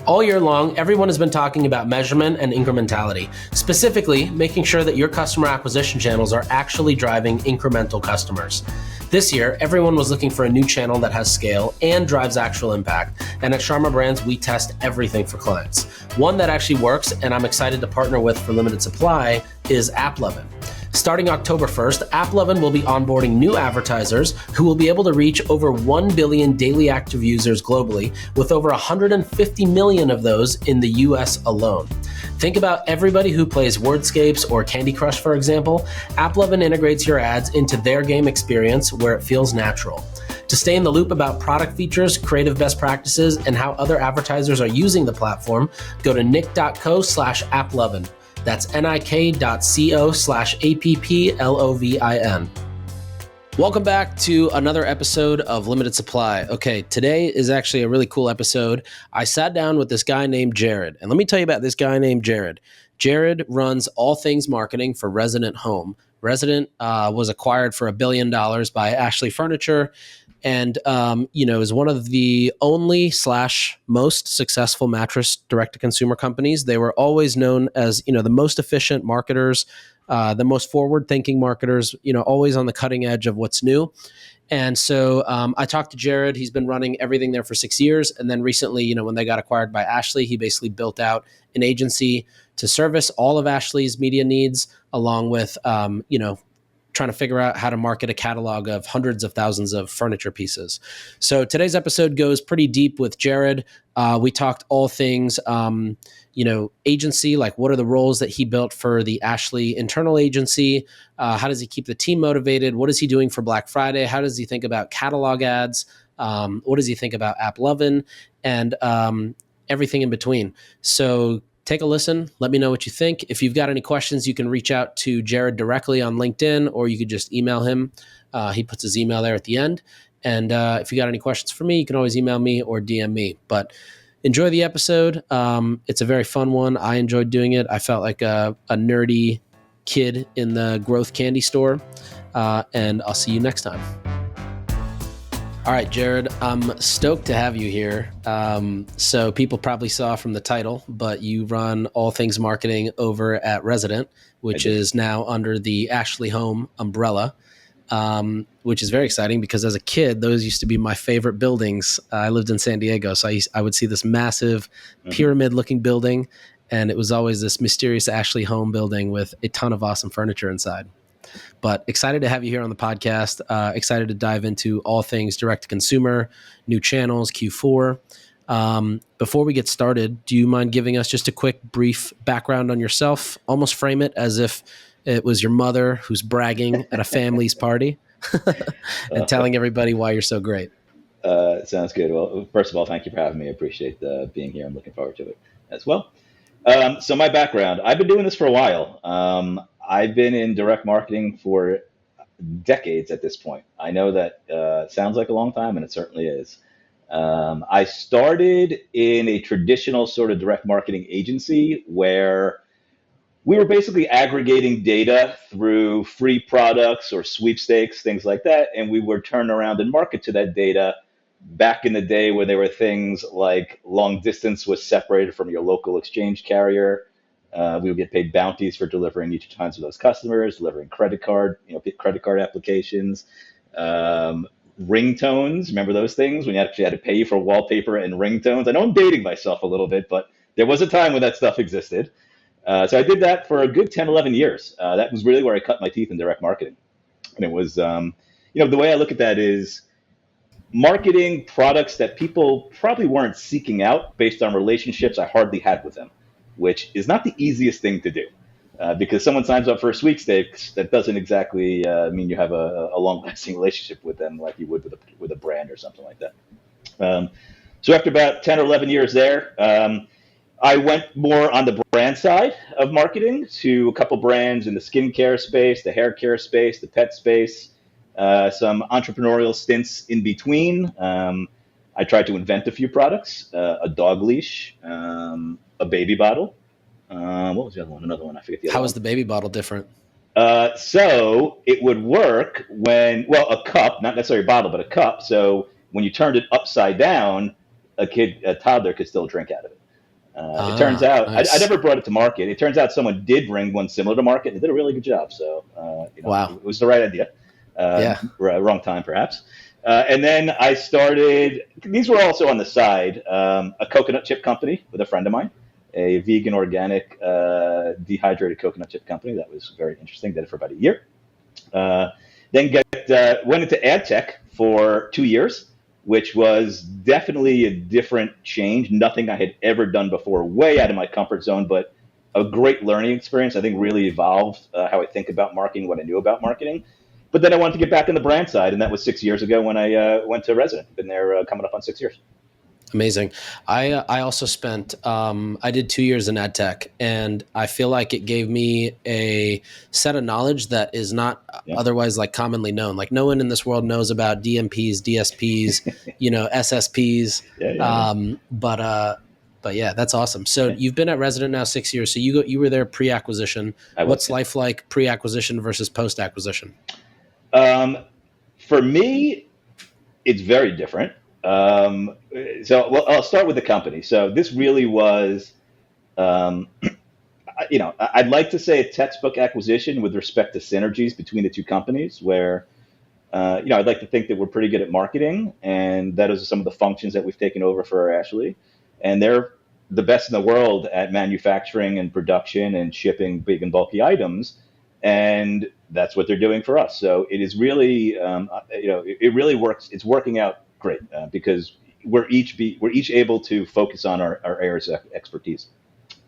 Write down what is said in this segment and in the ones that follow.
All year long, everyone has been talking about measurement and incrementality, specifically making sure that your customer acquisition channels are actually driving incremental customers. This year, everyone was looking for a new channel that has scale and drives actual impact. And at Sharma Brands, we test everything for clients. One that actually works and I'm excited to partner with for limited supply is AppLovin. Starting October 1st, AppLovin will be onboarding new advertisers who will be able to reach over 1 billion daily active users globally, with over 150 million of those in the US alone. Think about everybody who plays Wordscapes or Candy Crush, for example. AppLovin integrates your ads into their game experience where it feels natural. To stay in the loop about product features, creative best practices, and how other advertisers are using the platform, go to nick.co/applovin. That's nik.co/applovin. Welcome back to another episode of Limited Supply. Okay, today is actually a really cool episode. I sat down with this guy named Jared, and let me tell you about this guy named Jared. Jared runs all things marketing for Resident Home. Resident was acquired for $1 billion by Ashley Furniture, and is one of the only / most successful mattress direct-to-consumer companies. They were always known as the most efficient marketers, the most forward-thinking marketers, always on the cutting edge of what's new. And so I talked to Jared. He's been running everything there for 6 years. And then recently, when they got acquired by Ashley, he basically built out an agency to service all of Ashley's media needs, along with, trying to figure out how to market a catalog of hundreds of thousands of furniture pieces. So today's episode goes pretty deep with Jared. We talked all things, agency, like what are the roles that he built for the Ashley internal agency? How does he keep the team motivated? What is he doing for Black Friday? How does he think about catalog ads? What does he think about AppLovin? And everything in between. So take a listen. Let me know what you think. If you've got any questions, you can reach out to Jared directly on LinkedIn, or you could just email him. He puts his email there at the end. And if you got any questions for me, you can always email me or DM me. But enjoy the episode. It's a very fun one. I enjoyed doing it. I felt like a nerdy kid in the growth candy store. And I'll see you next time. All right, Jared, I'm stoked to have you here. So people probably saw from the title, but you run all things marketing over at Resident, which is now under the Ashley Home umbrella, which is very exciting because as a kid, those used to be my favorite buildings. I lived in San Diego, so I would see this massive pyramid-looking building, and it was always this mysterious Ashley Home building with a ton of awesome furniture inside. But excited to have you here on the podcast. Excited to dive into all things direct-to-consumer, new channels, Q4. Before we get started, do you mind giving us just a quick, brief background on yourself? Almost frame it as if it was your mother who's bragging at a family's party and telling everybody why you're so great. Sounds good. Well, first of all, thank you for having me. I appreciate being here. I'm looking forward to it as well. So my background, I've been doing this for a while. I've been in direct marketing for decades at this point. I know that sounds like a long time, and it certainly is. I started in a traditional sort of direct marketing agency where we were basically aggregating data through free products or sweepstakes, things like that, and we would turn around and market to that data back in the day where there were things like long distance was separated from your local exchange carrier. We would get paid bounties for delivering each time to those customers, delivering credit card applications, ringtones. Remember those things when you actually had to pay for wallpaper and ringtones? I know I'm dating myself a little bit, but there was a time when that stuff existed. So I did that for a good 10, 11 years. That was really where I cut my teeth in direct marketing. And it was, the way I look at that is marketing products that people probably weren't seeking out based on relationships I hardly had with them, which is not the easiest thing to do because someone signs up for a sweepstakes, that doesn't exactly mean you have a long-lasting relationship with them like you would with a brand or something like that. So after about 10 or 11 years there, I went more on the brand side of marketing to a couple brands in the skincare space, the hair care space, the pet space, some entrepreneurial stints in between. I tried to invent a few products, a dog leash, a baby bottle. What was the other one? Another one. I forget the other one. How is the baby bottle different? So it would work when, a cup, not necessarily a bottle, but a cup. So when you turned it upside down, a toddler could still drink out of it. It turns out I Nice. never brought it to market. It turns out someone did bring one similar to market and did a really good job. So Wow. it was the right idea. Yeah. Wrong time perhaps. And then I started. These were also on the side. A coconut chip company with a friend of mine, a vegan organic dehydrated coconut chip company. That was very interesting. Did it for about a year. Uh, then went into ad tech for 2 years, which was definitely a different change. Nothing I had ever done before, way out of my comfort zone, but a great learning experience. I think really evolved how I think about marketing, what I knew about marketing. But then I wanted to get back on the brand side, and that was 6 years ago when I went to Resident. Been there coming up on 6 years. Amazing. I also spent I did 2 years in ad tech, and I feel like it gave me a set of knowledge that is not Yeah, otherwise like commonly known. Like no one in this world knows about DMPs, DSPs, SSPs. yeah, yeah, yeah. But yeah, that's awesome. So Yeah. you've been at Resident now 6 years. So you were there pre-acquisition. I was. What's Yeah. life like pre-acquisition versus post-acquisition? Um, for me, it's very different. Um, well, I'll start with the company. So this really was, um, I'd like to say a textbook acquisition with respect to synergies between the two companies, where, I'd like to think that we're pretty good at marketing, and that is some of the functions that we've taken over for Ashley, and they're the best in the world at manufacturing and production and shipping big and bulky items, and that's what they're doing for us. So it is really, it really works. It's working out great because we're each able to focus on our areas of expertise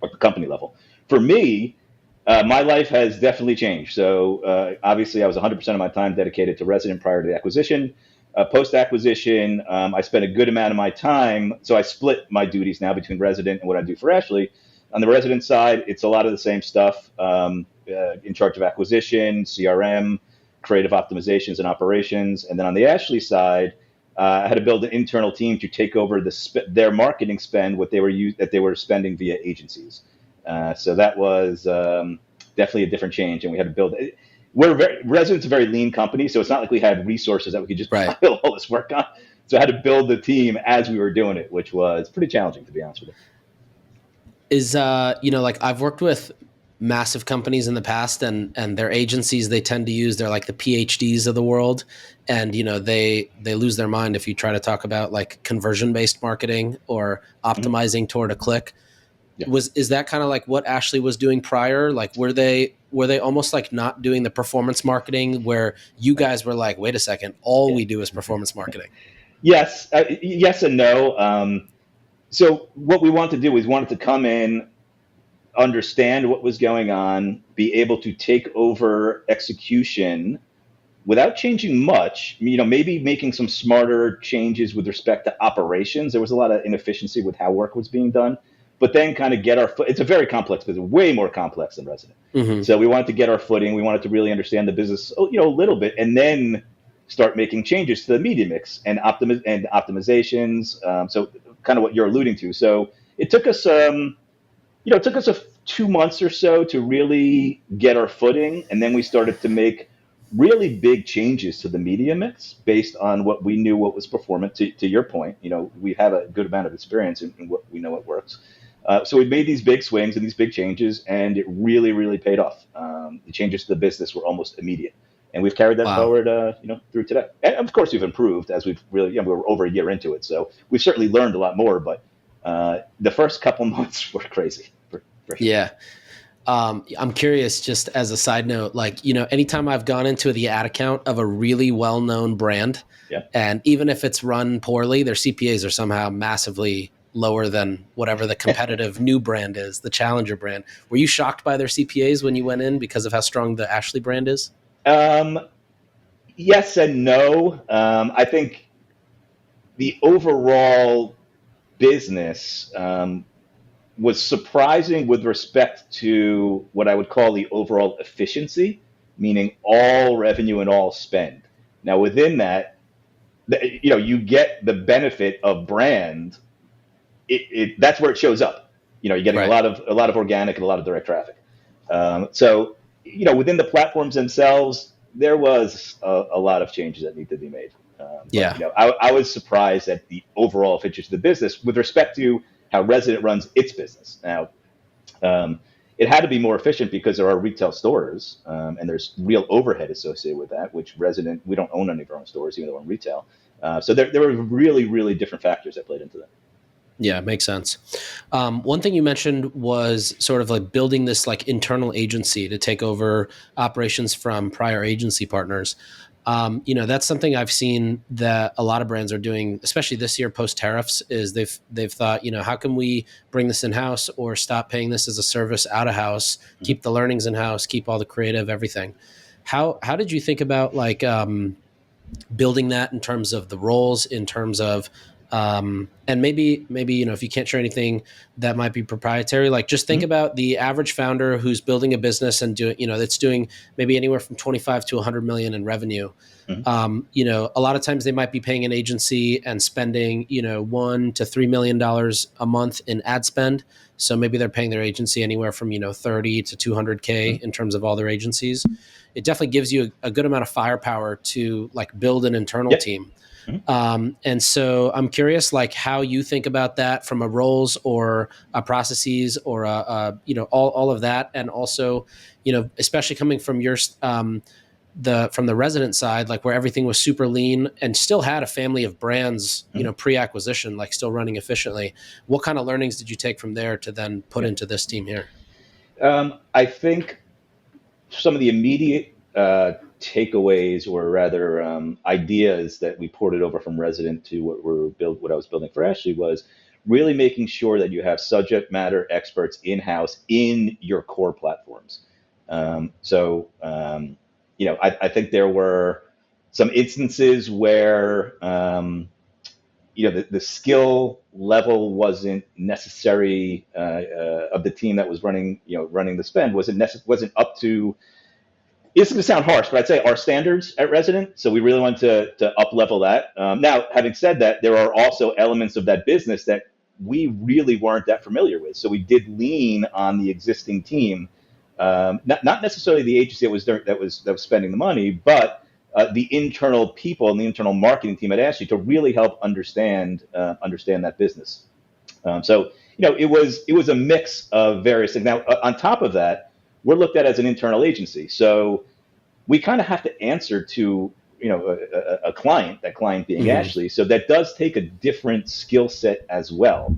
at the company level. For me, my life has definitely changed. So obviously, I was 100% of my time dedicated to Resident prior to the acquisition. Post acquisition, I spent a good amount of my time. So I split my duties now between Resident and what I do for Ashley. On the Resident side, it's a lot of the same stuff. In charge of acquisition, CRM, creative optimizations and operations. And then on the Ashley side, I had to build an internal team to take over their marketing spend, what that they were spending via agencies. So that was definitely a different change, and we had to build it. Resident's a very lean company, so it's not like we had resources that we could just Right. pile all this work on. So I had to build the team as we were doing it, which was pretty challenging, to be honest with you. Is like I've worked with massive companies in the past, and their agencies, they tend to use, they're like the PhDs of the world, and they lose their mind if you try to talk about like conversion based marketing or Mhm. optimizing toward a click. Yeah. Is that kind of like what Ashley was doing prior? Like were they almost like not doing the performance marketing, where you guys were like, wait a second, all Yeah. we do is performance marketing? Yes and no. So what we wanted to do is wanted to come in, understand what was going on, be able to take over execution without changing much. Maybe making some smarter changes with respect to operations. There was a lot of inefficiency with how work was being done, but then kind of get our foot. It's a very complex business, way more complex than Resident. Mm-hmm. So we wanted to get our footing. We wanted to really understand the business, a little bit, and then start making changes to the media mix and optimizations. So kind of what you're alluding to. So it took us, it took us 2 months or so to really get our footing, and then we started to make really big changes to the media mix based on what we knew what was performant. To your point, we have a good amount of experience in what we know what works. So we made these big swings and these big changes, and it really, really paid off. The changes to the business were almost immediate, and we've carried that Wow. forward, through today. And of course, we've improved as we've really, we're over a year into it, so we've certainly learned a lot more. But the first couple months were crazy. For sure. Yeah. I'm curious, just as a side note, like, anytime I've gone into the ad account of a really well-known brand, Yeah. and even if it's run poorly, their CPAs are somehow massively lower than whatever the competitive new brand is, the challenger brand. Were you shocked by their CPAs when you went in because of how strong the Ashley brand is? Um, yes and no. I think the overall business was surprising with respect to what I would call the overall efficiency, meaning all revenue and all spend. Now, within that, you get the benefit of brand. That's where it shows up. You're getting Right. a lot of organic and a lot of direct traffic. So, within the platforms themselves, there was a lot of changes that need to be made. But Yeah. I was surprised at the overall efficiency of the business with respect to how Resident runs its business. Now, it had to be more efficient because there are retail stores, and there's real overhead associated with that, which Resident, we don't own any of our own stores, even though we're in retail. So there were really, really different factors that played into that. Yeah, makes sense. One thing you mentioned was sort of like building this like internal agency to take over operations from prior agency partners. That's something I've seen that a lot of brands are doing, especially this year post tariffs. Is they've thought, how can we bring this in house or stop paying this as a service out of house, keep the learnings in house, keep all the creative, everything. How did you think about like building that in terms of the roles, in terms of and maybe if you can't share anything that might be proprietary, like just think about the average founder who's building a business and doing that's doing maybe anywhere from 25 to 100 million in revenue. A lot of times they might be paying an agency and spending $1 to $3 million a month in ad spend. So maybe they're paying their agency anywhere from 30 to 200K in terms of all their agencies. It definitely gives you a good amount of firepower to like build an internal team. And so I'm curious, like how you think about that from a roles or a processes or all of that, and also, especially coming from your from the Resident side, like where everything was super lean and still had a family of brands, pre-acquisition, like still running efficiently. What kind of learnings did you take from there to then put into this team here? I think some of the immediate takeaways, or rather ideas that we ported over from Resident to what I was building for Ashley, was really making sure that you have subject matter experts in-house in your core platforms. I think there were some instances where the skill level wasn't necessary of the team that was running the spend wasn't up to. It's going to sound harsh, but I'd say our standards at Resident. So we really wanted to up level that. Now, having said that, there are also elements of that business that we really weren't that familiar with. So we did lean on the existing team, not necessarily the agency that was spending the money, but the internal people and the internal marketing team at Ashley to really help understand that business. It was a mix of various things. Now, on top of that, we're looked at as an internal agency. So we kind of have to answer to, a client, that client being Ashley. So that does take a different skill set as well,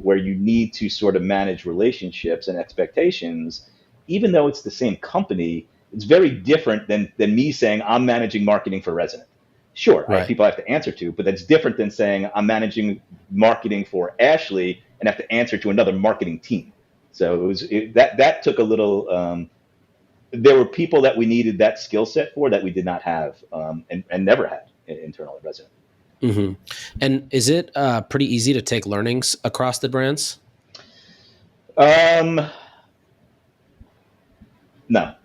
where you need to sort of manage relationships and expectations. Even though it's the same company, it's very different than me saying I'm managing marketing for Resident. Sure, right. I have people I have to answer to, but that's different than saying I'm managing marketing for Ashley and have to answer to another marketing team. So that took a little. There were people that we needed that skill set for that we did not have and never had internal at Resident. Mm-hmm. And is it pretty easy to take learnings across the brands? No. No.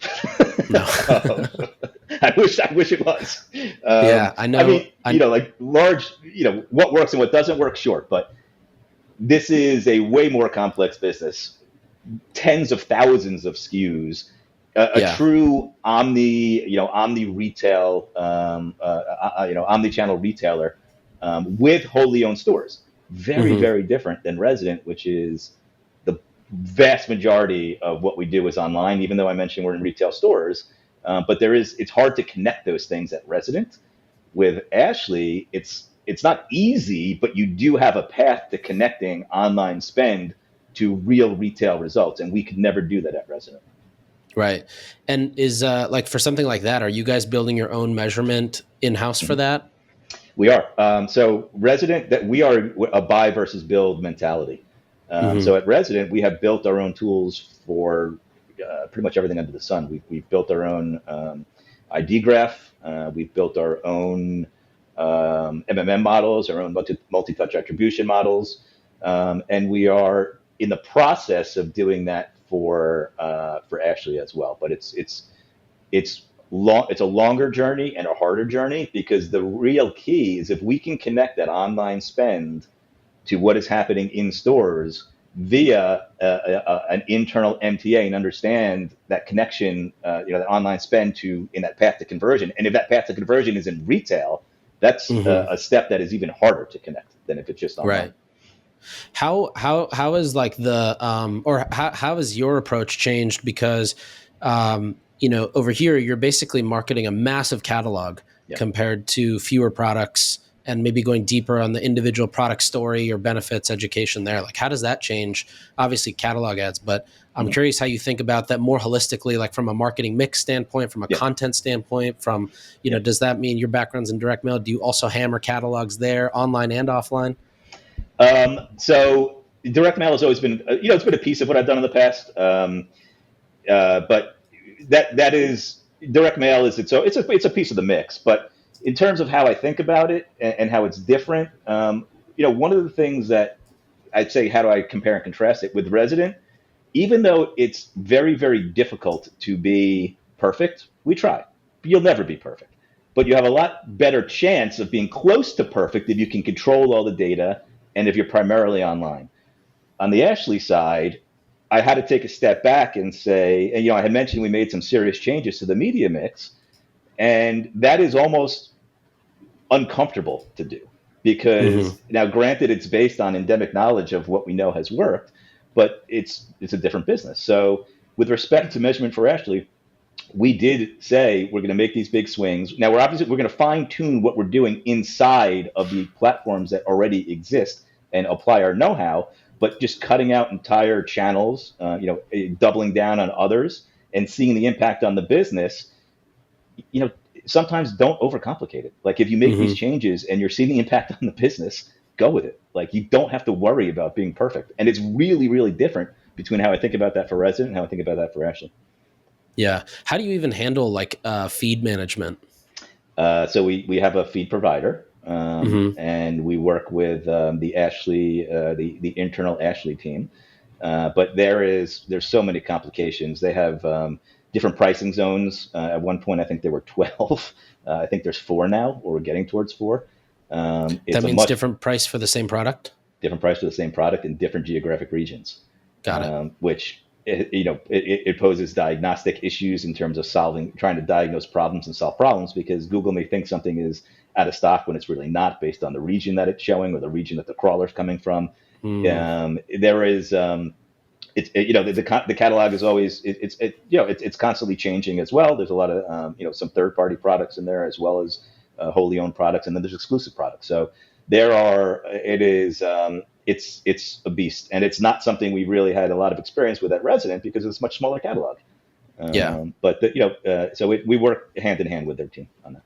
I wish it was. Yeah, I know. I mean, like large, what works and what doesn't work, sure. But this is a way more complex business. Tens of thousands of SKUs, a true omni retail, omni-channel retailer with wholly owned stores. Very, very different than Resident, which is the vast majority of what we do is online. Even though I mentioned we're in retail stores, but it's hard to connect those things at Resident. With Ashley, it's not easy, but you do have a path to connecting online spend to real retail results, and we could never do that at Resident. Right. And is like for something like that, are you guys building your own measurement in-house for that? We are. So Resident, that we are a buy versus build mentality. So at Resident, we have built our own tools for pretty much everything under the sun. We've built our own ID graph. We've built our own MMM models, our own multi-touch attribution models, and we are in the process of doing that for Ashley as well. But it's a longer journey and a harder journey, because the real key is if we can connect that online spend to what is happening in stores via an internal MTA and understand that connection, that online spend in that path to conversion. And if that path to conversion is in retail, that's a step that is even harder to connect than if it's just online. Right. How is like how has your approach changed? Because over here you're basically marketing a massive catalog Yeah. compared to fewer products and maybe going deeper on the individual product story or benefits education there. Like how does that change? Obviously catalog ads, but I'm Mhm. curious how you think about that more holistically, like from a marketing mix standpoint, from a Yeah. content standpoint, from, Yeah. does that mean your background's in direct mail? Do you also hammer catalogs there, online and offline? So direct mail has always been, it's been a piece of what I've done in the past. But that is direct mail is it's a piece of the mix. But in terms of how I think about it and how it's different, one of the things that I'd say, how do I compare and contrast it with Resident? Even though it's very, very difficult to be perfect, we try. You'll never be perfect, but you have a lot better chance of being close to perfect if you can control all the data and if you're primarily online. On the Ashley side, I had to take a step back and say, and I had mentioned we made some serious changes to the media mix, and that is almost uncomfortable to do Mm-hmm. because now, granted, it's based on endemic knowledge of what we know has worked, but it's a different business. So, with respect to measurement for Ashley, we did say we're going to make these big swings. Now we're going to fine tune what we're doing inside of the platforms that already exist and apply our know-how, but just cutting out entire channels, doubling down on others and seeing the impact on the business. You know, sometimes don't overcomplicate it. Like if you make these Mm-hmm. changes and you're seeing the impact on the business, go with it. Like you don't have to worry about being perfect. And it's really, really different between how I think about that for Resident and how I think about that for Ashley. Yeah. How do you even handle like feed management? So we have a feed provider, Mm-hmm. and we work with the Ashley, the internal Ashley team. But there's so many complications. They have different pricing zones. At one point, I think there were 12. I think there's 4 now, or we're getting towards 4. That It's a means much different price for the same product. different price for the same product in different geographic regions, Got it. which it poses diagnostic issues in terms of trying to diagnose problems and solve problems because Google may think something is out of stock when it's really not, based on the region that it's showing or the region that the crawler's coming from. Mm. There is the catalog is always it's constantly changing as well. There's a lot of some third party products in there as well as wholly owned products, and then there's exclusive products. So it's a beast, and it's not something we really had a lot of experience with at Resident because it's a much smaller catalog. Yeah. So we work hand in hand with their team on that.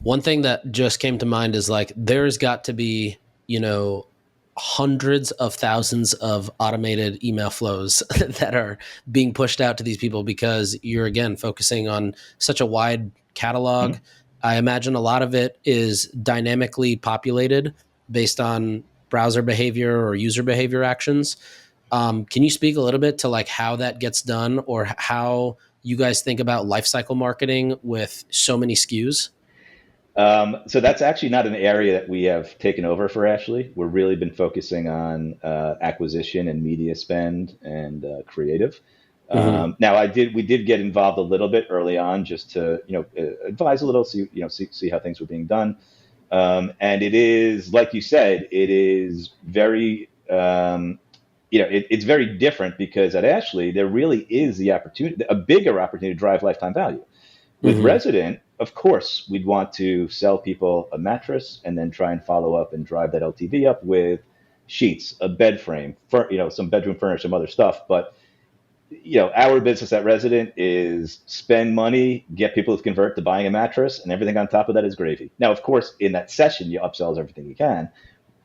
One thing that just came to mind is like there's got to be, hundreds of thousands of automated email flows that are being pushed out to these people because you're again focusing on such a wide catalog. Mhm. I imagine a lot of it is dynamically populated based on browser behavior or user behavior actions. Can you speak a little bit to like how that gets done or how you guys think about lifecycle marketing with so many SKUs? So that's actually not an area that we have taken over for Ashley. We've really been focusing on acquisition and media spend and creative. Mm-hmm. Now, we did get involved a little bit early on just to advise a little, see how things were being done. And it is, like you said, it is very it's very different because at Ashley there really is a bigger opportunity to drive lifetime value. With Mm-hmm. Resident, of course, we'd want to sell people a mattress and then try and follow up and drive that LTV up with sheets, a bed frame, some bedroom furniture, some other stuff. But our business at Resident is spend money, get people to convert to buying a mattress, and everything on top of that is gravy. Now, of course, in that session, you upsells everything you can,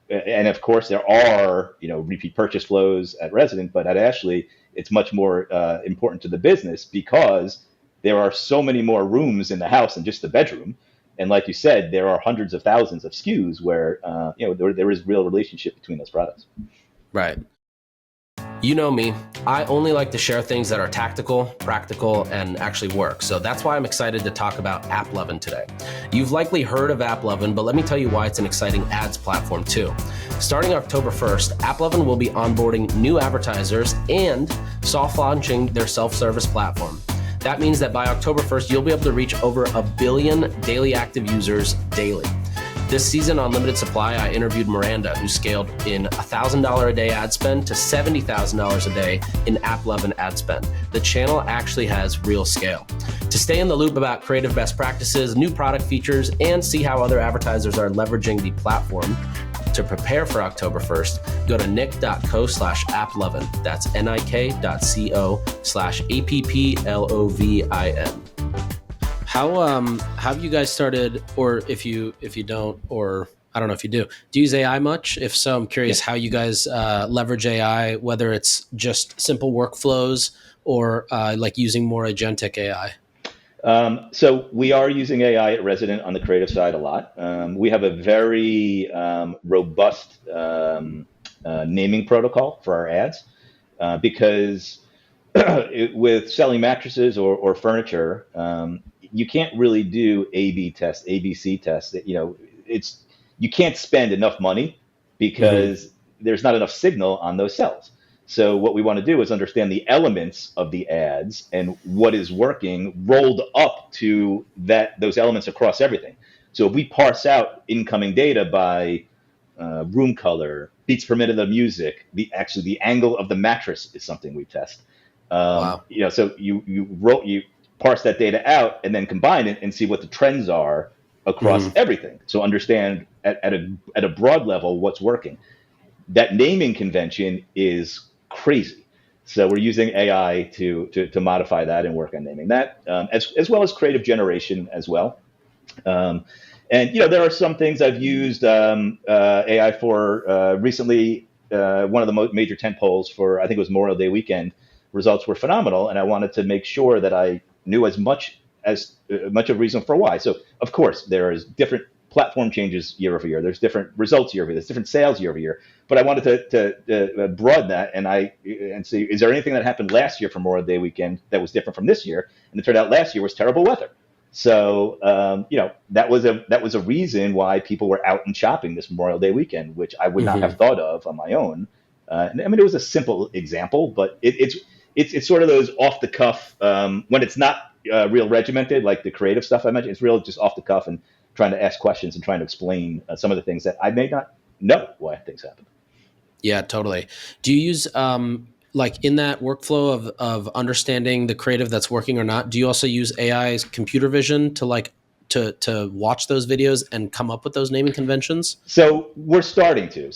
and of course, there are repeat purchase flows at Resident, but at Ashley, it's much more important to the business because there are so many more rooms in the house than just the bedroom. And like you said, there are hundreds of thousands of SKUs where there is real relationship between those products. Right. You know me, I only like to share things that are tactical, practical, and actually work. So that's why I'm excited to talk about AppLovin today. You've likely heard of AppLovin, but let me tell you why it's an exciting ads platform too. Starting October 1st, AppLovin will be onboarding new advertisers and soft launching their self-service platform. That means that by October 1st, you'll be able to reach over 1 billion daily active users daily. This season on Limited Supply, I interviewed Miranda, who scaled in $1,000 a day ad spend to $70,000 a day in AppLovin ad spend. The channel actually has real scale. To stay in the loop about creative best practices, new product features, and see how other advertisers are leveraging the platform to prepare for October 1st, go to nick.co/applovin. That's nik.co/applovin. How have you guys started, or if you don't, or I don't know if you do you use AI much? If so, I'm curious how you guys leverage AI, whether it's just simple workflows or like using more agentic AI. So we are using AI at Resident on the creative side a lot. We have a very robust naming protocol for our ads because with selling mattresses or furniture, you can't really do A/B tests, ABC tests. You can't spend enough money because there's not enough signal on those cells. So what we want to do is understand the elements of the ads and what is working rolled up to those elements across everything. So if we parse out incoming data by room color, beats per minute of music, the angle of the mattress is something we test. Wow. So you parse that data out and then combine it and see what the trends are across everything. So understand at a broad level what's working. That naming convention is crazy. So we're using AI to modify that and work on naming that, as well as creative generation as well. And there are some things I've used AI for recently. One of the major tent poles for, I think it was Memorial Day weekend, results were phenomenal, and I wanted to make sure that I knew as much of reason for why. So of course there is different platform changes year over year. There's different results year over year. There's different sales year over year. But I wanted to broaden that and see, is there anything that happened last year for Memorial Day weekend that was different from this year? And it turned out last year was terrible weather. So that was a reason why people were out and shopping this Memorial Day weekend, which I would not have thought of on my own. And I mean, it was a simple example, but it's sort of those off the cuff when it's not real regimented, like the creative stuff I mentioned. It's real just off the cuff and trying to ask questions and trying to explain some of the things that I may not know why things happen. Yeah, totally. Do you use like in that workflow of understanding the creative that's working or not? Do you also use AI's computer vision to to watch those videos and come up with those naming conventions? So we're starting to.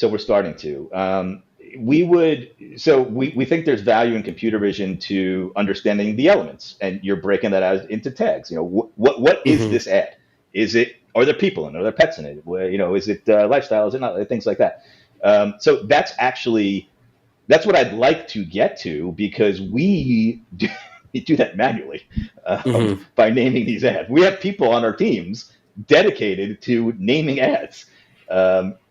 We think there's value in computer vision to understanding the elements, and you're breaking that out into tags. What is this ad? Are there people in it? Are there pets in it? Is it lifestyle? Is it not? Things like that. So that's what I'd like to get to, because we do that manually by naming these ads. We have people on our teams dedicated to naming ads,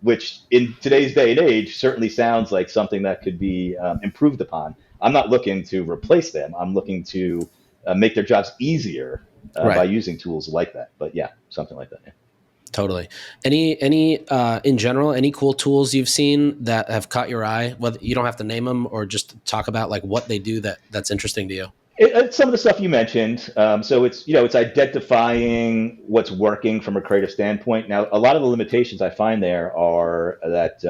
which in today's day and age certainly sounds like something that could be improved upon. I'm not looking to replace them. I'm looking to make their jobs easier by using tools like that. But yeah, something like that. Yeah. Totally. Any in general, any cool tools you've seen that have caught your eye? Whether you don't have to name them, or just talk about like what they do that's interesting to you. It's some of the stuff you mentioned. So it's identifying what's working from a creative standpoint. Now, a lot of the limitations I find there are that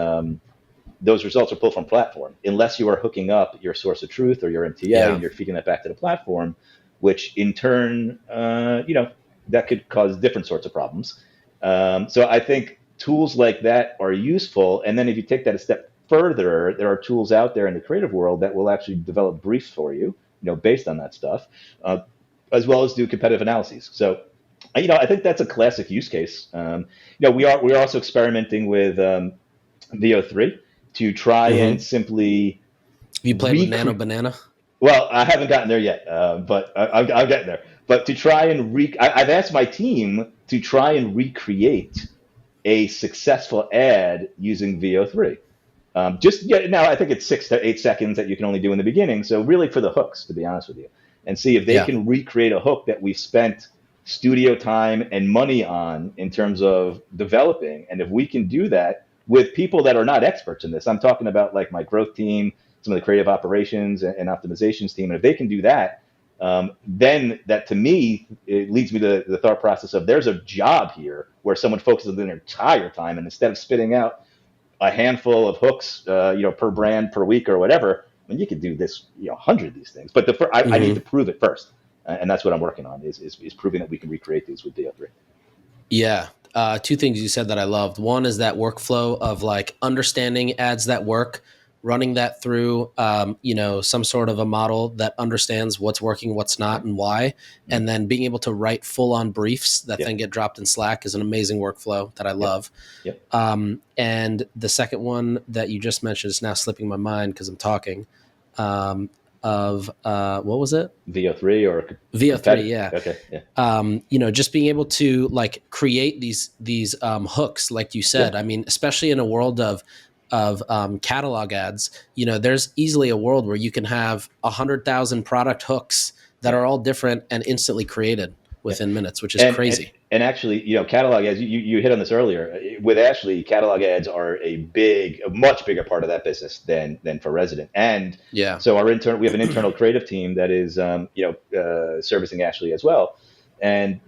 those results are pulled from platform, unless you are hooking up your source of truth or your MTA and you're feeding that back to the platform, which in turn, that could cause different sorts of problems. So I think tools like that are useful. And then if you take that a step further, there are tools out there in the creative world that will actually develop briefs for you, based on that stuff, as well as do competitive analyses. So, I think that's a classic use case. We are also experimenting with VO3 to try and simply. You played with Nano Banana? Well, I haven't gotten there yet, but I'm getting there. But to try and I've asked my team to try and recreate a successful ad using VO3. Now I think it's 6 to 8 seconds that you can only do in the beginning. So really for the hooks, to be honest with you, and see if they can recreate a hook that we've spent studio time and money on in terms of developing. And if we can do that with people that are not experts in this, I'm talking about like my growth team, some of the creative operations and optimizations team. And if they can do that, then that to me, it leads me to the thought process of there's a job here where someone focuses their entire time, and instead of spitting out a handful of hooks, per brand per week or whatever, I mean, you could do this, 100 of these things. But I need to prove it first, and that's what I'm working on is proving that we can recreate these with VO3. Yeah. Two things you said that I loved. One is that workflow of like understanding ads that work, running that through, some sort of a model that understands what's working, what's not, and why, and then being able to write full on briefs that then get dropped in Slack is an amazing workflow that I love. Yep. And the second one that you just mentioned is now slipping my mind because I'm talking. What was it? VO3 or VO3, yeah. Okay, yeah. Just being able to like create these hooks, like you said. I mean, especially in a world of catalog ads, there's easily a world where you can have 100,000 product hooks that are all different and instantly created within minutes, which is crazy. And actually, catalog ads, you hit on this earlier. With Ashley, catalog ads are a much bigger part of that business than for resident. And so we have an internal creative team that is, servicing Ashley as well. And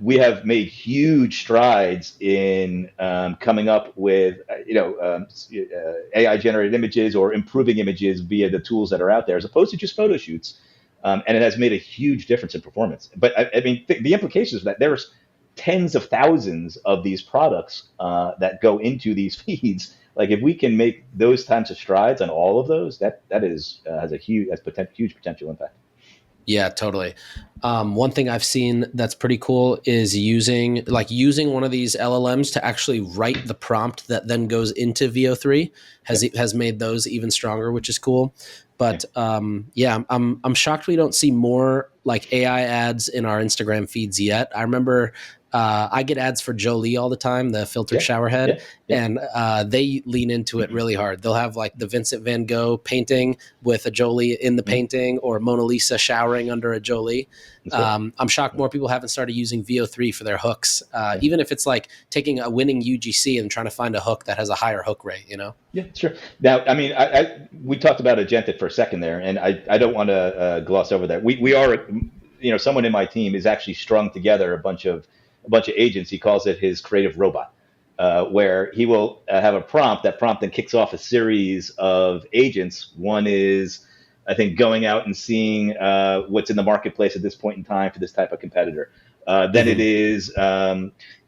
we have made huge strides in coming up with, AI generated images or improving images via the tools that are out there, as opposed to just photo shoots. And it has made a huge difference in performance. But I mean, the implications of that, there's tens of thousands of these products that go into these feeds. Like if we can make those types of strides on all of those, that has huge potential impact. Yeah, totally. One thing I've seen that's pretty cool is using one of these LLMs to actually write the prompt that then goes into VO3 has made those even stronger, which is cool. But I'm shocked we don't see more like AI ads in our Instagram feeds yet. I remember I get ads for Jolie all the time, the filtered shower head, and they lean into it really hard. They'll have like the Vincent van Gogh painting with a Jolie in the painting, or Mona Lisa showering under a Jolie. I'm shocked more people haven't started using VO3 for their hooks, even if it's like taking a winning UGC and trying to find a hook that has a higher hook rate, Yeah, sure. Now, I mean, we talked about agentic for a second there, and I don't want to gloss over that. We are, someone in my team is actually strung together a bunch of agents. He calls it his creative robot, where he will have a prompt. That prompt then kicks off a series of agents. One is, I think, going out and seeing what's in the marketplace at this point in time for this type of competitor. Then it is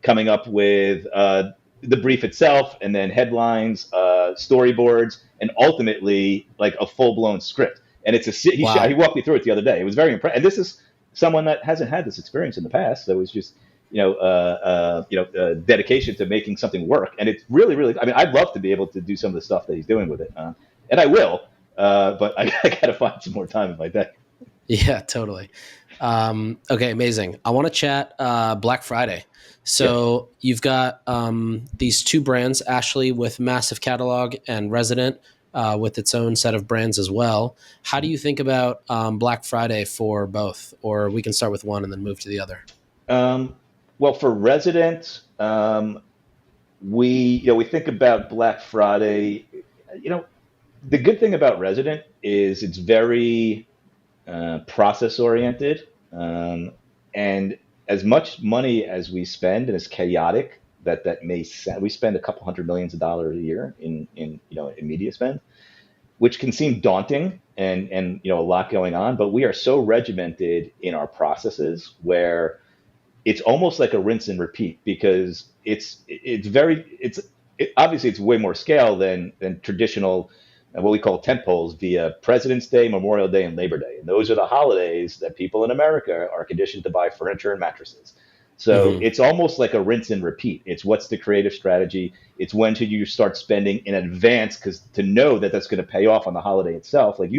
coming up with the brief itself, and then headlines, storyboards, and ultimately like a full-blown script. And he walked me through it the other day. It was very impressive. And this is someone that hasn't had this experience in the past. So it was just dedication to making something work. And it's really, really, I mean, I'd love to be able to do some of the stuff that he's doing with it. And I will, but I got to find some more time in my day. Yeah, totally. Okay, amazing. I want to chat Black Friday. So you've got these two brands, Ashley with massive catalog and Resident with its own set of brands as well. How do you think about Black Friday for both? Or we can start with one and then move to the other. Well, for Resident, we think about Black Friday. The good thing about Resident is it's very process oriented, and as much money as we spend and as chaotic that may sound, we spend a couple $100 million a year in media spend, which can seem daunting and a lot going on, but we are so regimented in our processes where it's almost like a rinse and repeat, because obviously it's way more scale than traditional, what we call tentpoles via President's Day, Memorial Day, and Labor Day. And those are the holidays that people in America are conditioned to buy furniture and mattresses. So it's almost like a rinse and repeat. It's what's the creative strategy. It's when should you start spending in advance, because to know that that's going to pay off on the holiday itself. Like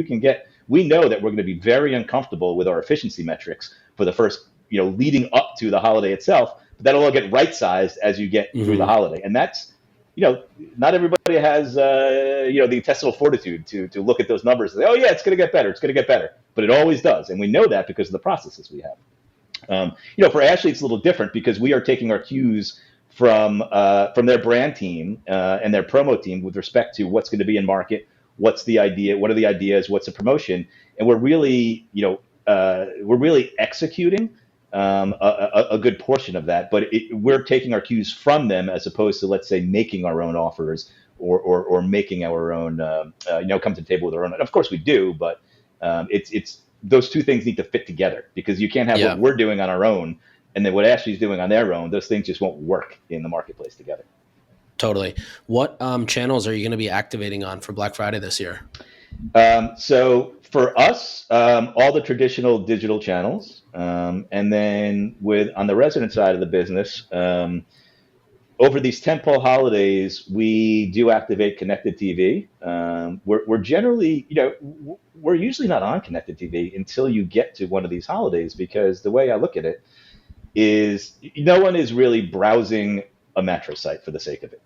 we know that we're going to be very uncomfortable with our efficiency metrics for the first, leading up to the holiday itself. But that'll all get right-sized as you get through the holiday. And that's, not everybody has, the intestinal fortitude to look at those numbers and say, oh yeah, it's going to get better. It's going to get better. But it always does. And we know that because of the processes we have. For Ashley, it's a little different because we are taking our cues from their brand team and their promo team with respect to what's going to be in market, what's the idea, what are the ideas, what's the promotion, and we're really, we're really executing a good portion of that, but we're taking our cues from them as opposed to, let's say, making our own offers or making our own, come to the table with our own. And of course we do, but it's those two things need to fit together, because you can't have what we're doing on our own and then what Ashley's doing on their own. Those things just won't work in the marketplace together. Totally. What channels are you going to be activating on for Black Friday this year? So for us, all the traditional digital channels, and then on the resident side of the business, over these tentpole holidays, we do activate connected TV. We're generally, we're usually not on connected TV until you get to one of these holidays, because the way I look at it is no one is really browsing a mattress site for the sake of it.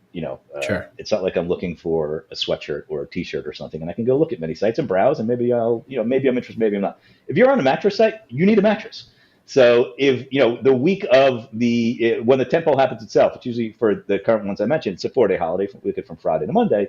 Sure. It's not like I'm looking for a sweatshirt or a t-shirt or something, and I can go look at many sites and browse, and maybe maybe I'm interested, maybe I'm not. If you're on a mattress site, you need a mattress. So if, the week of when the tentpole happens itself, it's usually, for the current ones I mentioned, it's a 4-day holiday, from Friday to Monday.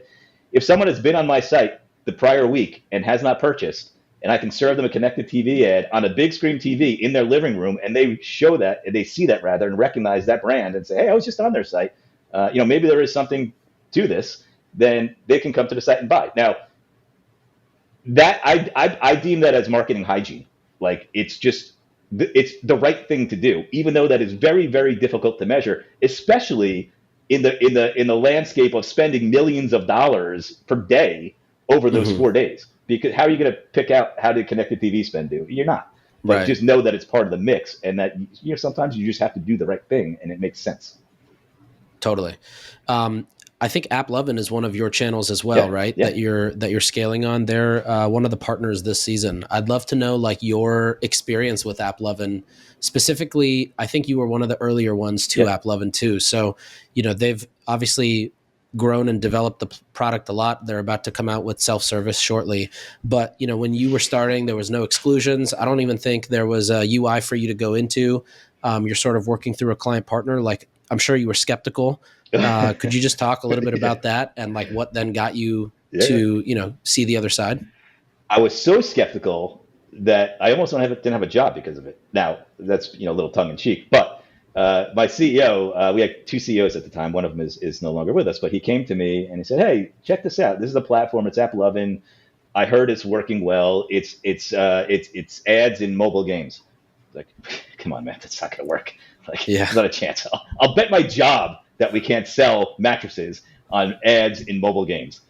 If someone has been on my site the prior week and has not purchased, and I can serve them a connected TV ad on a big screen TV in their living room, and they see that rather, and recognize that brand and say, hey, I was just on their site. Maybe there is something to this, then they can come to the site and buy. Now, that I deem that as marketing hygiene. Like, it's the right thing to do, even though that is very, very difficult to measure, especially in the landscape of spending millions of dollars per day over those 4 days. Because how are you going to pick out how did connected TV spend do? You're not. But Right. Just know that it's part of the mix, and that sometimes you just have to do the right thing, and it makes sense. Totally. I think AppLovin is one of your channels as well, right? Yeah. That you're scaling on. They're one of the partners this season. I'd love to know your experience with AppLovin. Specifically, I think you were one of the earlier ones to AppLovin too. So, they've obviously grown and developed the product a lot. They're about to come out with self-service shortly. But, when you were starting, there was no exclusions. I don't even think there was a UI for you to go into. You're sort of working through a client partner. I'm sure you were skeptical. Could you just talk a little bit about that and what then got you to, see the other side? I was so skeptical that I almost didn't have a job because of it. Now, that's, a little tongue in cheek, but my CEO, we had two CEOs at the time. One of them is no longer with us, but he came to me and he said, hey, check this out. This is a platform. It's AppLovin. I heard it's working well. It's ads in mobile games. Like, come on, man, that's not going to work. There's not a chance. I'll bet my job that we can't sell mattresses on ads in mobile games.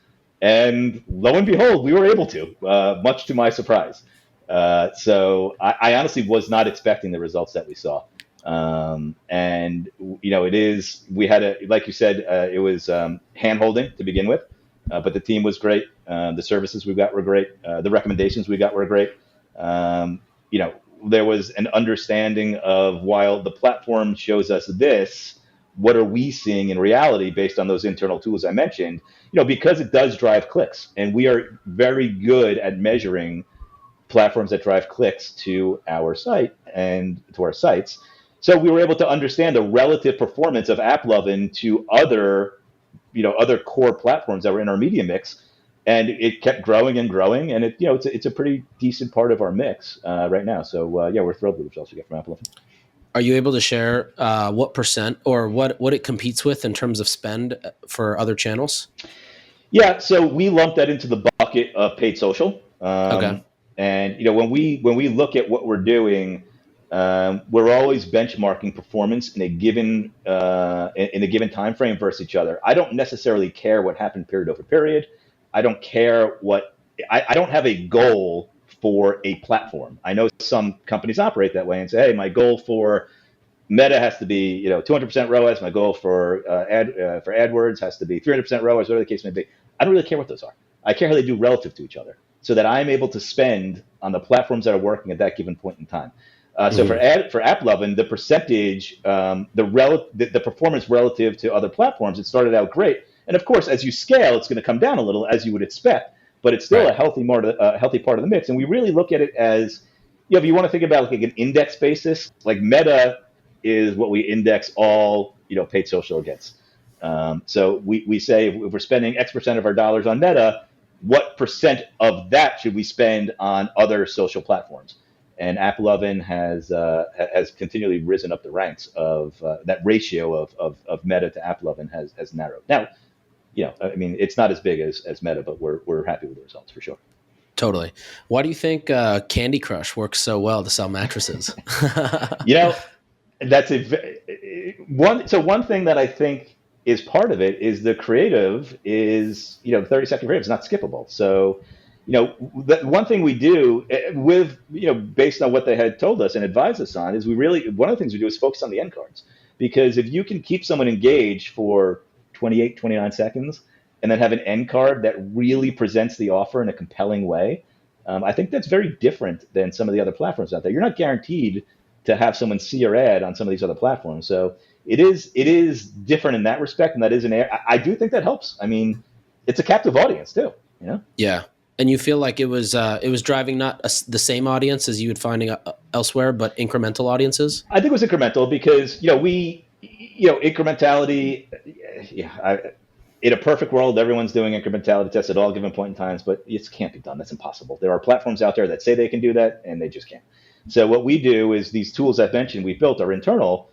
And lo and behold, we were able to, much to my surprise. So I honestly was not expecting the results that we saw. And we had like you said, it was hand-holding to begin with, but the team was great. The services we got were great. The recommendations we got were great. There was an understanding of, while the platform shows us this, what are we seeing in reality based on those internal tools I mentioned? Because it does drive clicks, and we are very good at measuring platforms that drive clicks to our site and to our sites. So we were able to understand the relative performance of AppLovin to other core platforms that were in our media mix. And it kept growing and growing, and it's a pretty decent part of our mix right now. So we're thrilled with the results we get from AppLovin. Are you able to share what percent or what it competes with in terms of spend for other channels? Yeah, so we lump that into the bucket of paid social. Okay. And when we look at what we're doing, we're always benchmarking performance in a given time frame versus each other. I don't necessarily care what happened period over period. I don't care I don't have a goal for a platform. I know some companies operate that way and say, hey, my goal for Meta has to be 200% ROAS. My goal for AdWords has to be 300% ROAS, whatever the case may be. I don't really care what those are. I care how they do relative to each other, so that I'm able to spend on the platforms that are working at that given point in time. So for AppLovin, the percentage, the performance relative to other platforms, it started out great. And of course, as you scale, it's going to come down a little, as you would expect, but it's still a healthy part of the mix. And we really look at it as, if you want to think about like an index basis, like Meta is what we index all paid social against. So we say if we're spending X percent of our dollars on Meta, what percent of that should we spend on other social platforms? And AppLovin has continually risen up the ranks of that ratio of Meta to AppLovin has narrowed. Now, I mean, it's not as big as Meta, but we're happy with the results for sure. Totally. Why do you think Candy Crush works so well to sell mattresses? You know, that's one thing that I think is part of it is the creative is 30-second creative is not skippable. So the one thing we do with based on what they had told us and advised us on is one of the things we do is focus on the end cards, because if you can keep someone engaged for 28 29 seconds and then have an end card that really presents the offer in a compelling way, I think that's very different than some of the other platforms out there. You're not guaranteed to have someone see your ad on some of these other platforms. So it is different in that respect, and that is I do think that helps. I mean, it's a captive audience too. Yeah, and you feel like it was driving not the same audience as you would finding elsewhere, but incremental audiences. I think it was incremental because incrementality. Yeah, in a perfect world, everyone's doing incrementality tests at all given point in times, but it can't be done. That's impossible. There are platforms out there that say they can do that, and they just can't. So what we do is these tools I've mentioned we built are internal.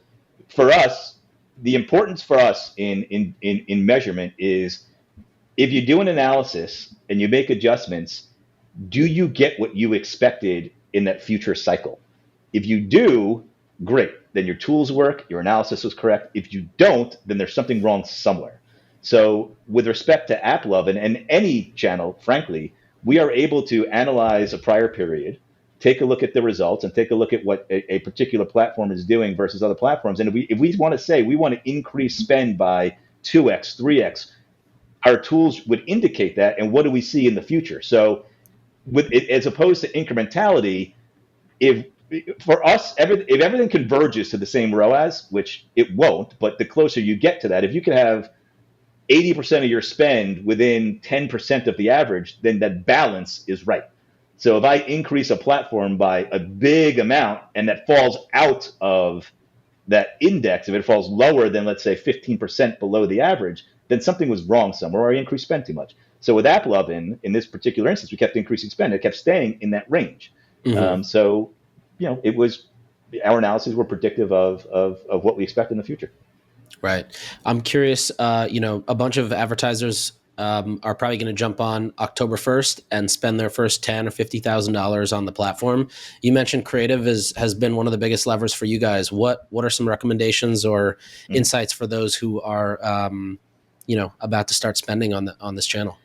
For us, the importance for us in measurement is if you do an analysis and you make adjustments, do you get what you expected in that future cycle? If you do, great. Then your tools work, your analysis was correct. If you don't, then there's something wrong somewhere. So with respect to AppLovin and any channel, frankly, we are able to analyze a prior period, take a look at the results, and take a look at what a particular platform is doing versus other platforms. And if we want to say we want to increase spend by 2x, 3x, our tools would indicate that. And what do we see in the future? So with it, as opposed to incrementality, if for us, if everything converges to the same ROAS, which it won't, but the closer you get to that, if you can have 80% of your spend within 10% of the average, then that balance is right. So if I increase a platform by a big amount and that falls out of that index, if it falls lower than, let's say, 15% below the average, then something was wrong somewhere, or I increased spend too much. So with AppLovin, in this particular instance, we kept increasing spend. It kept staying in that range. Mm-hmm. So, it was, our analyses were predictive of what we expect in the future. Right. I'm curious, a bunch of advertisers are probably going to jump on October 1st and spend their first $10,000 or $50,000 on the platform. You mentioned creative has been one of the biggest levers for you guys. What are some recommendations or insights for those who are, about to start spending on this channel?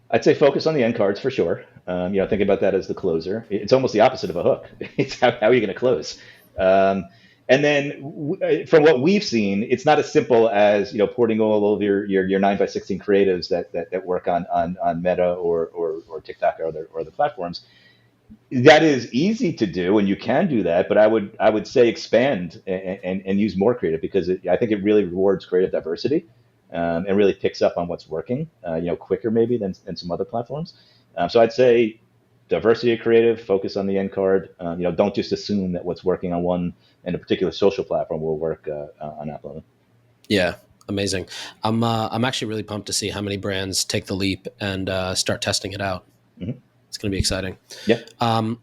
I'd say focus on the end cards for sure. Think about that as the closer. It's almost the opposite of a hook. It's how are you going to close? And then from what we've seen, it's not as simple as porting all of your 9x16 creatives that work on Meta or TikTok or other platforms. That is easy to do, and you can do that. But I would say expand and use more creative, because I think it really rewards creative diversity and really picks up on what's working, quicker maybe than some other platforms. So I'd say diversity of creative, focus on the end card. Don't just assume that what's working on one and a particular social platform will work on AppLovin. Yeah, amazing. I'm actually really pumped to see how many brands take the leap and start testing it out. Mm-hmm. It's going to be exciting. Yeah.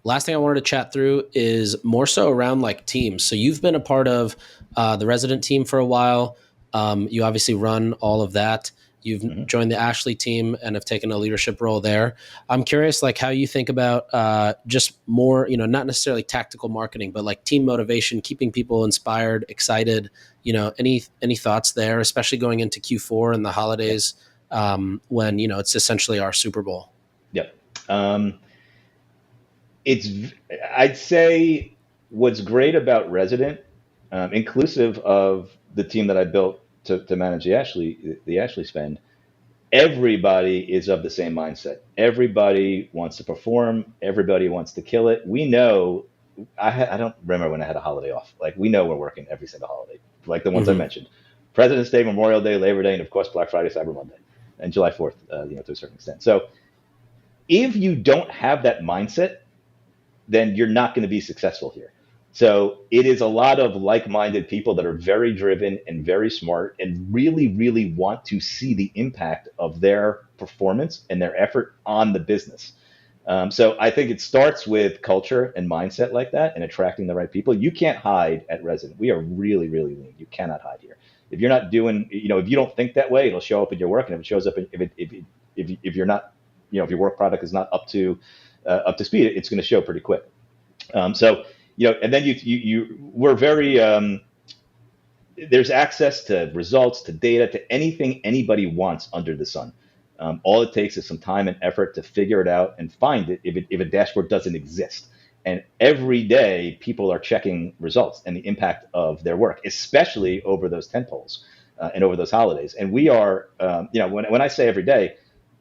Last thing I wanted to chat through is more so around like teams. So you've been a part of the resident team for a while. You obviously run all of that. You've joined the Ashley team and have taken a leadership role there. I'm curious, like, how you think about just more, not necessarily tactical marketing, but like team motivation, keeping people inspired, excited. Any thoughts there, especially going into Q4 and the holidays, when it's essentially our Super Bowl. Yep. I'd say what's great about Resident, inclusive of the team that I built to manage the Ashley spend, everybody is of the same mindset. Everybody wants to perform. Everybody wants to kill it. We know, I don't remember when I had a holiday off. Like, we know we're working every single holiday, like the ones I mentioned: President's Day, Memorial Day, Labor Day, and of course Black Friday, Cyber Monday, and July 4th, to a certain extent. So if you don't have that mindset, then you're not going to be successful here. So it is a lot of like-minded people that are very driven and very smart and really, really want to see the impact of their performance and their effort on the business. So I think it starts with culture and mindset like that and attracting the right people. You can't hide at Resident. We are really, really lean. You cannot hide here. If you're not doing, if you don't think that way, it'll show up in your work. And if it shows up, if you're not, if your work product is not up to speed, it's going to show pretty quick. So, and then we're very, there's access to results, to data, to anything anybody wants under the sun. All it takes is some time and effort to figure it out and find it if a dashboard doesn't exist. And every day, people are checking results and the impact of their work, especially over those tentpoles and over those holidays. And we are, when I say every day,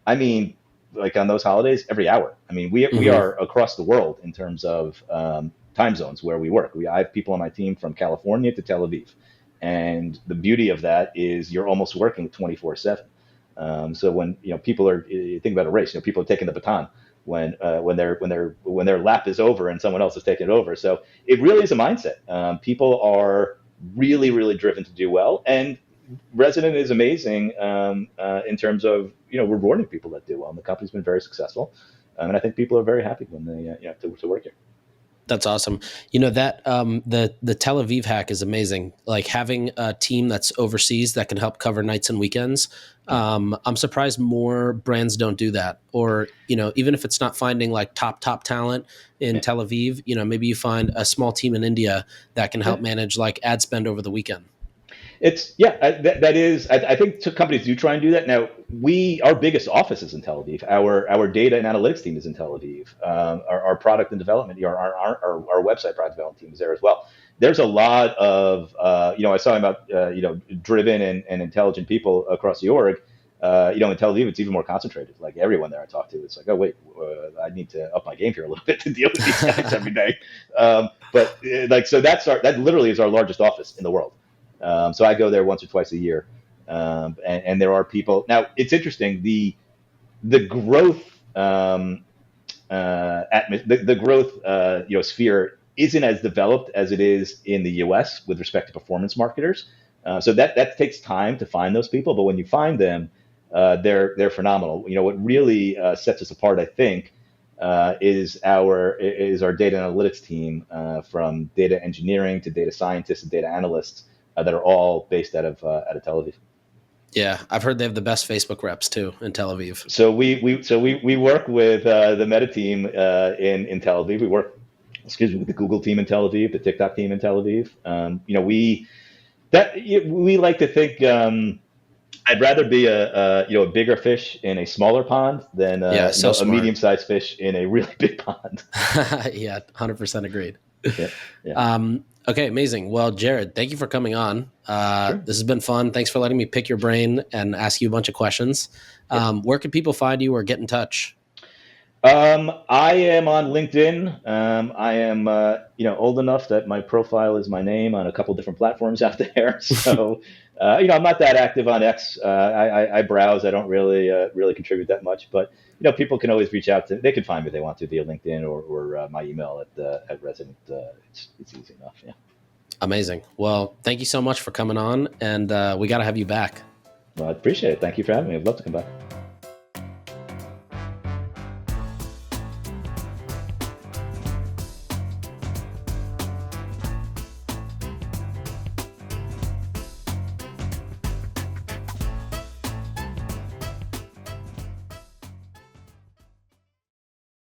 I mean, like on those holidays, every hour. I mean, we are across the world in terms of time zones where we work. I have people on my team from California to Tel Aviv. And the beauty of that is you're almost working 24/7. So when people are, you think about a race, people are taking the baton when their lap is over and someone else is taking it over. So it really is a mindset. People are really, really driven to do well, and Resident is amazing in terms of rewarding people that do well. And the company's been very successful, and I think people are very happy when they to work here. That's awesome. That the Tel Aviv hack is amazing. Like having a team that's overseas that can help cover nights and weekends. I'm surprised more brands don't do that. Or, even if it's not finding like top talent in Tel Aviv, maybe you find a small team in India that can help manage like ad spend over the weekend. That is. I think companies do try and do that. Now, our biggest office is in Tel Aviv. Our data and analytics team is in Tel Aviv. Our product and development, our website product development team is there as well. There's a lot of, I was talking about, driven and intelligent people across the org. In Tel Aviv, it's even more concentrated. Like everyone there I talk to, it's like, oh wait, I need to up my game here a little bit to deal with these guys every day. So that literally is our largest office in the world. So I go there once or twice a year, and there are people. Now it's interesting. The growth the growth sphere isn't as developed as it is in the U.S. with respect to performance marketers. So that takes time to find those people, but when you find them, they're phenomenal. What really sets us apart, I think, is our data analytics team, from data engineering to data scientists and data analysts. That are all based out of Tel Aviv. Yeah, I've heard they have the best Facebook reps too in Tel Aviv. So we work with the Meta team in Tel Aviv. We work, with the Google team in Tel Aviv, the TikTok team in Tel Aviv. We like to think I'd rather be a bigger fish in a smaller pond than a medium-sized fish in a really big pond. Yeah, 100% agreed. Yeah. Okay, amazing. Well, Jared, thank you for coming on. Sure. This has been fun. Thanks for letting me pick your brain and ask you a bunch of questions. Where can people find you or get in touch? I am on LinkedIn. I am, old enough that my profile is my name on a couple different platforms out there. So, I'm not that active on X. I browse. I don't really contribute that much, but people can always reach out to. They can find me if they want to via LinkedIn or my email at Resident. It's easy enough. Yeah. Amazing. Well, thank you so much for coming on, and we got to have you back. Well, I appreciate it. Thank you for having me. I'd love to come back.